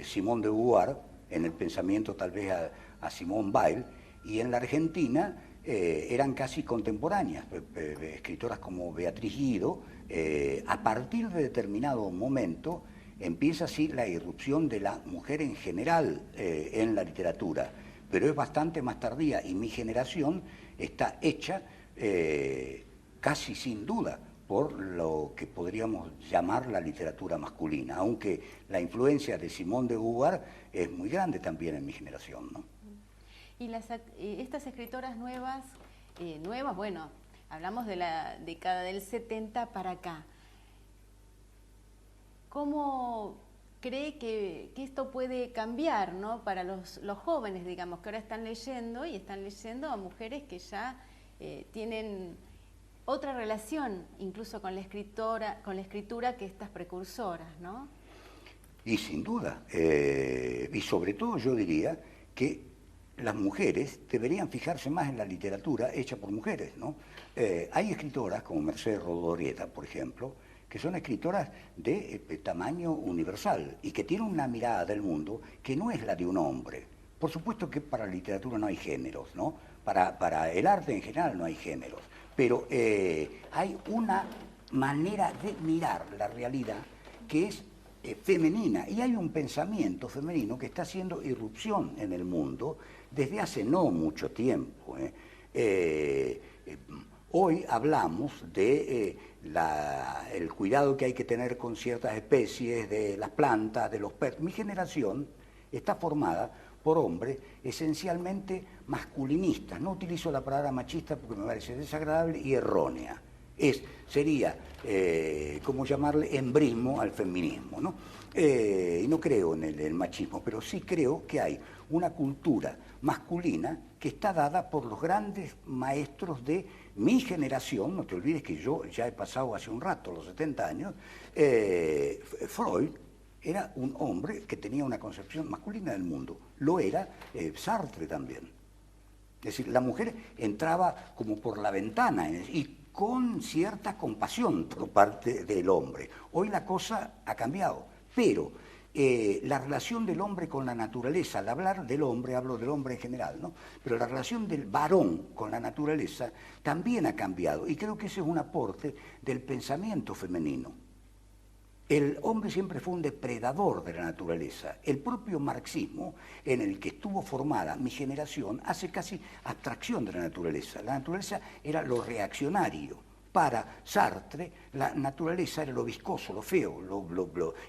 Simone de Beauvoir, en el pensamiento tal vez a Simone Weil, y en la Argentina eran casi contemporáneas, escritoras como Beatriz Guido. A partir de determinado momento empieza así la irrupción de la mujer en general en la literatura, pero es bastante más tardía y mi generación está hecha casi sin duda por lo que podríamos llamar la literatura masculina, aunque la influencia de Simone de Beauvoir es muy grande también en mi generación, ¿no? Y estas escritoras nuevas, bueno, hablamos de la década del 70 para acá. ¿Cómo cree que esto puede cambiar, ¿no? Para los jóvenes, digamos, que ahora están leyendo y están leyendo a mujeres que ya tienen otra relación, incluso con la escritura que estas precursoras, ¿no? Y sin duda, y sobre todo yo diría que las mujeres deberían fijarse más en la literatura hecha por mujeres, ¿no? Hay escritoras como Mercedes Rodoreda, por ejemplo, que son escritoras de tamaño universal y que tienen una mirada del mundo que no es la de un hombre. Por supuesto que para la literatura no hay géneros, ¿no? Para el arte en general no hay géneros, pero hay una manera de mirar la realidad que es femenina, y hay un pensamiento femenino que está haciendo irrupción en el mundo desde hace no mucho tiempo. Hoy hablamos de el cuidado que hay que tener con ciertas especies, de las plantas, de los perros. Mi generación está formada por hombres esencialmente masculinistas. No utilizo la palabra machista porque me parece desagradable y errónea. Sería, ¿cómo llamarle?, embrismo al feminismo, ¿no? Y no creo en el machismo, pero sí creo que hay una cultura masculina que está dada por los grandes maestros de mi generación. No te olvides que yo ya he pasado hace un rato, los 70 años. Freud era un hombre que tenía una concepción masculina del mundo. Lo era Sartre también. Es decir, la mujer entraba como por la ventana y con cierta compasión por parte del hombre. Hoy la cosa ha cambiado, pero la relación del hombre con la naturaleza, al hablar del hombre, hablo del hombre en general, ¿no? Pero la relación del varón con la naturaleza también ha cambiado, y creo que ese es un aporte del pensamiento femenino. El hombre siempre fue un depredador de la naturaleza. El propio marxismo, en el que estuvo formada mi generación, hace casi abstracción de la naturaleza. La naturaleza era lo reaccionario. Para Sartre, la naturaleza era lo viscoso, lo feo,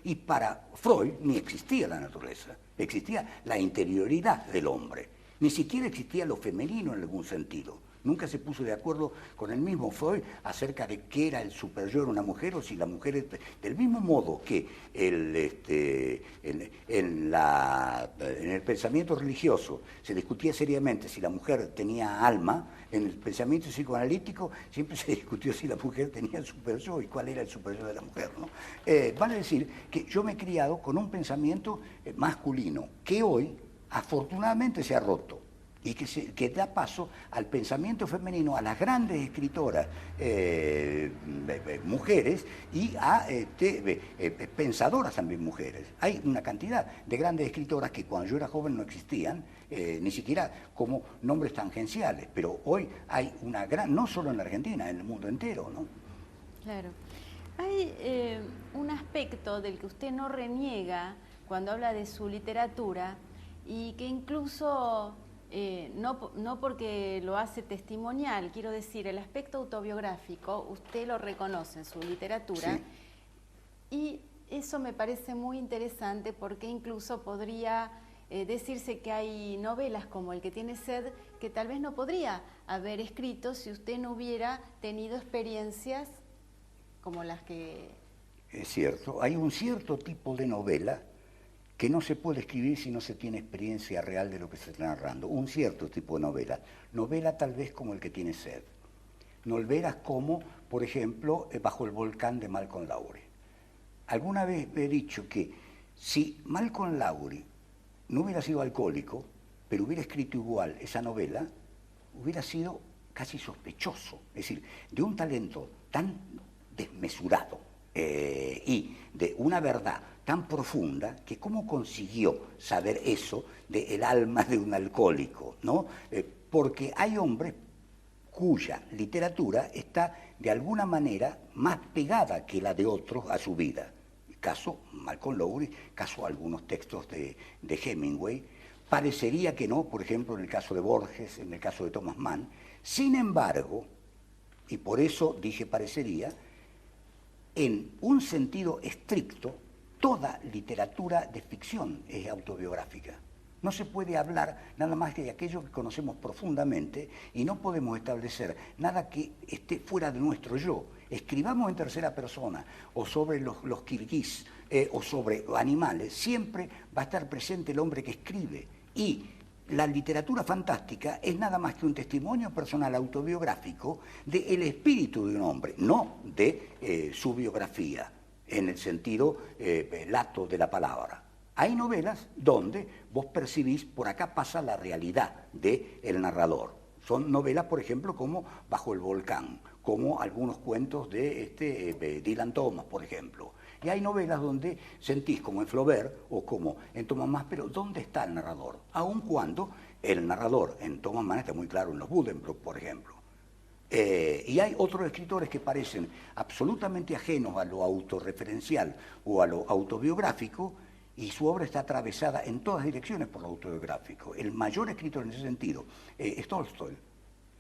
y para Freud ni existía la naturaleza, existía la interioridad del hombre. Ni siquiera existía lo femenino en algún sentido. Nunca se puso de acuerdo con el mismo Freud acerca de qué era el superior en una mujer, o si la mujer, del mismo modo que en el pensamiento religioso se discutía seriamente si la mujer tenía alma. En el pensamiento psicoanalítico siempre se discutió si la mujer tenía el superior y cuál era el superior de la mujer, ¿no? Vale decir que yo me he criado con un pensamiento masculino que hoy afortunadamente se ha roto, y que da paso al pensamiento femenino, a las grandes escritoras mujeres, y a pensadoras también mujeres. Hay una cantidad de grandes escritoras que cuando yo era joven no existían, ni siquiera como nombres tangenciales, pero hoy hay una gran, no solo en la Argentina, en el mundo entero, ¿no? Claro. Hay un aspecto del que usted no reniega cuando habla de su literatura, y que incluso no porque lo hace testimonial, quiero decir, el aspecto autobiográfico, usted lo reconoce en su literatura, sí. Y eso me parece muy interesante, porque incluso podría decirse que hay novelas como El que tiene sed que tal vez no podría haber escrito si usted no hubiera tenido experiencias como las que... Es cierto, hay un cierto tipo de novela que no se puede escribir si no se tiene experiencia real de lo que se está narrando. Un cierto tipo de novela. Novela tal vez como El que tiene sed. Novelas como, por ejemplo, Bajo el volcán de Malcolm Lowry. Alguna vez he dicho que si Malcolm Lowry no hubiera sido alcohólico, pero hubiera escrito igual esa novela, hubiera sido casi sospechoso. Es decir, de un talento tan desmesurado y de una verdad tan profunda, que cómo consiguió saber eso del alma de un alcohólico, ¿no? Porque hay hombres cuya literatura está de alguna manera más pegada que la de otros a su vida. Caso Malcolm Lowry, caso algunos textos de Hemingway. Parecería que no, por ejemplo, en el caso de Borges, en el caso de Thomas Mann. Sin embargo, y por eso dije parecería, en un sentido estricto, toda literatura de ficción es autobiográfica. No se puede hablar nada más que de aquello que conocemos profundamente y no podemos establecer nada que esté fuera de nuestro yo. Escribamos en tercera persona o sobre los kirguís o sobre animales, siempre va a estar presente el hombre que escribe. Y la literatura fantástica es nada más que un testimonio personal autobiográfico del espíritu de un hombre, no de su biografía, en el sentido lato de la palabra. Hay novelas donde vos percibís, por acá pasa la realidad del narrador. Son novelas, por ejemplo, como Bajo el volcán, como algunos cuentos de Dylan Thomas, por ejemplo. Y hay novelas donde sentís, como en Flaubert o como en Thomas Mann, pero ¿dónde está el narrador? Aun cuando el narrador en Thomas Mann está muy claro en los Buddenbrook, por ejemplo. Y hay otros escritores que parecen absolutamente ajenos a lo autorreferencial o a lo autobiográfico, y su obra está atravesada en todas direcciones por lo autobiográfico. El mayor escritor en ese sentido es Tolstoy.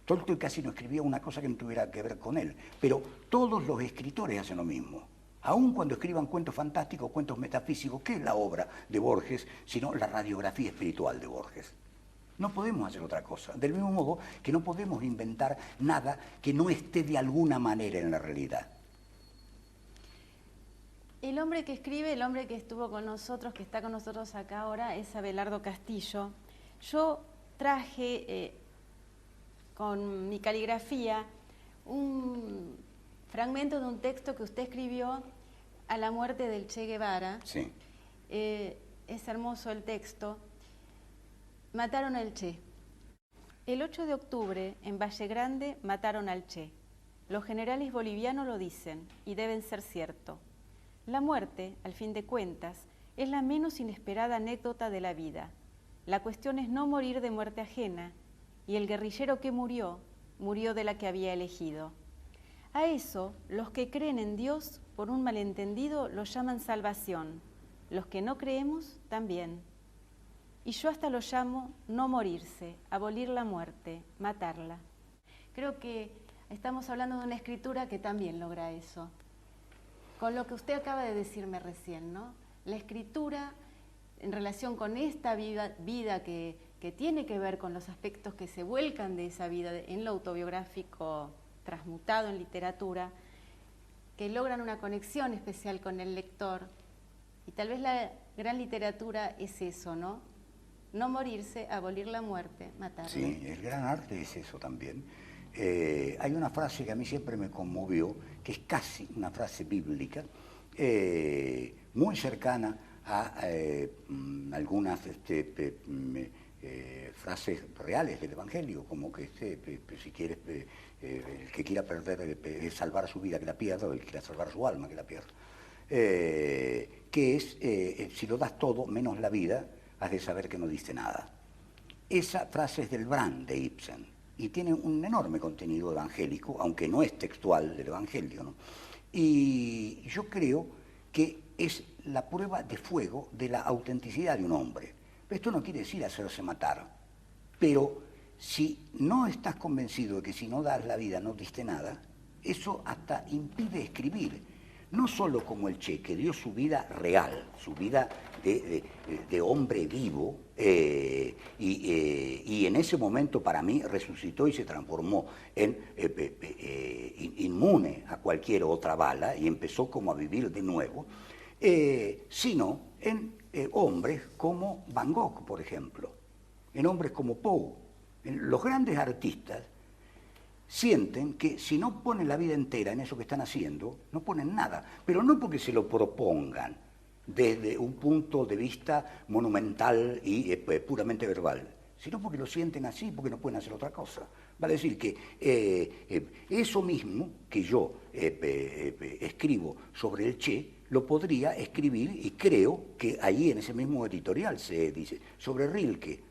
Tolstoy casi no escribía una cosa que no tuviera que ver con él, pero todos los escritores hacen lo mismo. Aun cuando escriban cuentos fantásticos, cuentos metafísicos, ¿qué es la obra de Borges, sino la radiografía espiritual de Borges? No podemos hacer otra cosa. Del mismo modo que no podemos inventar nada que no esté de alguna manera en la realidad. El hombre que escribe, el hombre que estuvo con nosotros, que está con nosotros acá ahora, es Abelardo Castillo. Yo traje con mi caligrafía un fragmento de un texto que usted escribió a la muerte del Che Guevara. Sí. Es hermoso el texto. Mataron al Che. El 8 de octubre, en Valle Grande, mataron al Che. Los generales bolivianos lo dicen, y deben ser cierto. La muerte, al fin de cuentas, es la menos inesperada anécdota de la vida. La cuestión es no morir de muerte ajena, y el guerrillero que murió, murió de la que había elegido. A eso, los que creen en Dios, por un malentendido, lo llaman salvación. Los que no creemos, también. Y yo hasta lo llamo no morirse, abolir la muerte, matarla. Creo que estamos hablando de una escritura que también logra eso. Con lo que usted acaba de decirme recién, ¿no? La escritura, en relación con esta vida que tiene que ver con los aspectos que se vuelcan de esa vida en lo autobiográfico transmutado en literatura, que logran una conexión especial con el lector. Y tal vez la gran literatura es eso, ¿no? No morirse, abolir la muerte, matarla. Sí, el gran arte es eso también. Hay una frase que a mí siempre me conmovió, que es casi una frase bíblica, muy cercana a algunas frases reales del Evangelio, como que si quieres, el que quiera salvar su vida que la pierda, o el que quiera salvar su alma que la pierda. Que es, si lo das todo menos la vida, has de saber que no diste nada. Esa frase es del Brand de Ibsen y tiene un enorme contenido evangélico, aunque no es textual del Evangelio, ¿no? Y yo creo que es la prueba de fuego de la autenticidad de un hombre. Esto no quiere decir hacerse matar, pero si no estás convencido de que si no das la vida no diste nada, eso hasta impide escribir. No solo como el Che, que dio su vida real, su vida de hombre vivo, y en ese momento para mí resucitó y se transformó en inmune a cualquier otra bala y empezó como a vivir de nuevo, sino en hombres como Van Gogh, por ejemplo, en hombres como Poe, en los grandes artistas. Sienten que si no ponen la vida entera en eso que están haciendo, no ponen nada, pero no porque se lo propongan desde un punto de vista monumental y puramente verbal, sino porque lo sienten así, porque no pueden hacer otra cosa. Vale decir que eso mismo que yo escribo sobre el Che, lo podría escribir, y creo que ahí en ese mismo editorial se dice, sobre Rilke,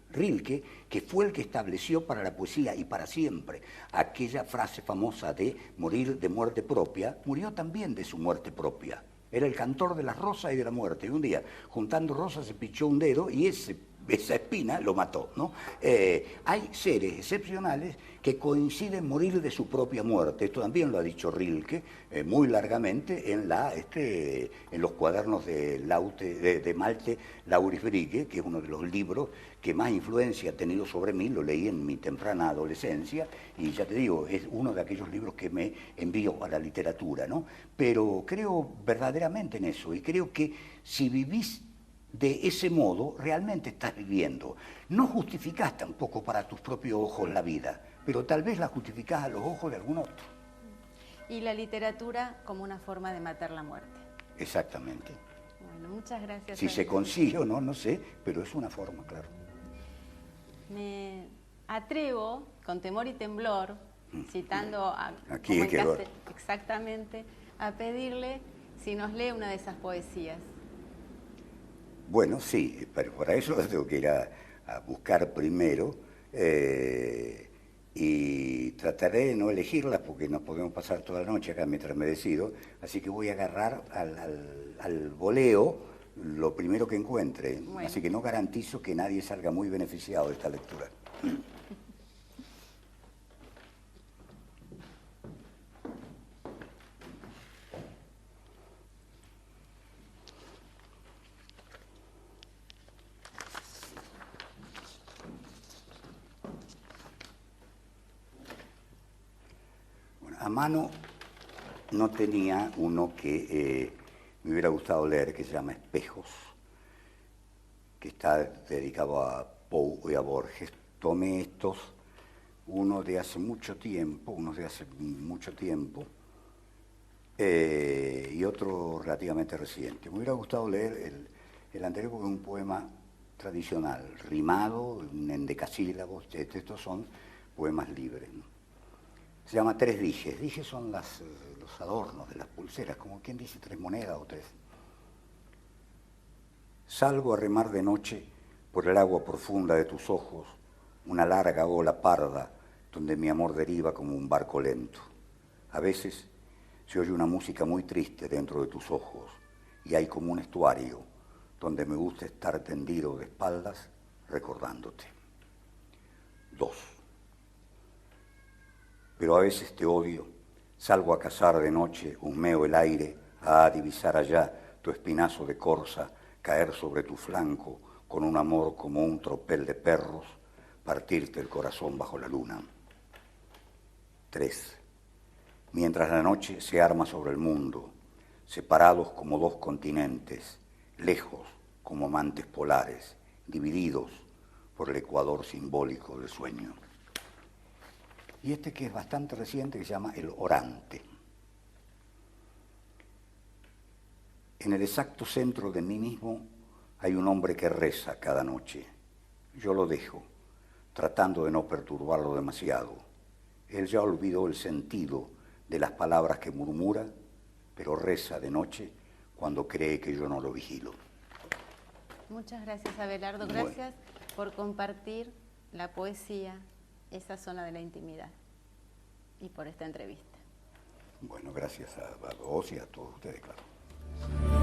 que fue el que estableció para la poesía y para siempre aquella frase famosa de morir de muerte propia, murió también de su muerte propia. Era el cantor de las rosas y de la muerte. Y un día, juntando rosas, se pichó un dedo y ese esa espina lo mató, ¿no? Hay seres excepcionales que coinciden morir de su propia muerte. Esto también lo ha dicho Rilke muy largamente en los cuadernos de Malte Lauris Brigge, que es uno de los libros que más influencia ha tenido sobre mí. Lo leí en mi temprana adolescencia y ya te digo, es uno de aquellos libros que me envió a la literatura, ¿no? Pero creo verdaderamente en eso y creo que si vivís de ese modo, realmente estás viviendo. No justificás tampoco para tus propios ojos la vida, pero tal vez la justificás a los ojos de algún otro. Y la literatura como una forma de matar la muerte. Exactamente. Bueno, muchas gracias. Si se consigue o no, no sé, pero es una forma, claro. Me atrevo, con temor y temblor, citando Aquí exactamente, a pedirle si nos lee una de esas poesías. Bueno, sí, pero para eso tengo que ir a buscar primero y trataré de no elegirlas porque nos podemos pasar toda la noche acá mientras me decido, así que voy a agarrar al voleo lo primero que encuentre, bueno. Así que no garantizo que nadie salga muy beneficiado de esta lectura. A mano no tenía uno que me hubiera gustado leer, que se llama Espejos, que está dedicado a Poe y a Borges. Tomé estos, unos de hace mucho tiempo y otro relativamente reciente. Me hubiera gustado leer el anterior porque es un poema tradicional, rimado, en endecasílabos. Estos son poemas libres, ¿no? Se llama Tres Dijes. Dijes son los adornos de las pulseras, como quien dice 3 monedas o 3. Salgo a remar de noche por el agua profunda de tus ojos, una larga ola parda donde mi amor deriva como un barco lento. A veces se oye una música muy triste dentro de tus ojos y hay como un estuario donde me gusta estar tendido de espaldas recordándote. 2. Pero a veces te odio, salgo a cazar de noche, humeo el aire, a divisar allá tu espinazo de corza, caer sobre tu flanco con un amor como un tropel de perros, partirte el corazón bajo la luna. 3. Mientras la noche se arma sobre el mundo, separados como 2 continentes, lejos como amantes polares, divididos por el ecuador simbólico del sueño. Y este que es bastante reciente, que se llama El Orante. En el exacto centro de mí mismo hay un hombre que reza cada noche. Yo lo dejo, tratando de no perturbarlo demasiado. Él ya olvidó el sentido de las palabras que murmura, pero reza de noche cuando cree que yo no lo vigilo. Muchas gracias, Abelardo. Gracias por compartir la poesía, esa zona de la intimidad, y por esta entrevista. Bueno, gracias a vos y a todos ustedes, claro.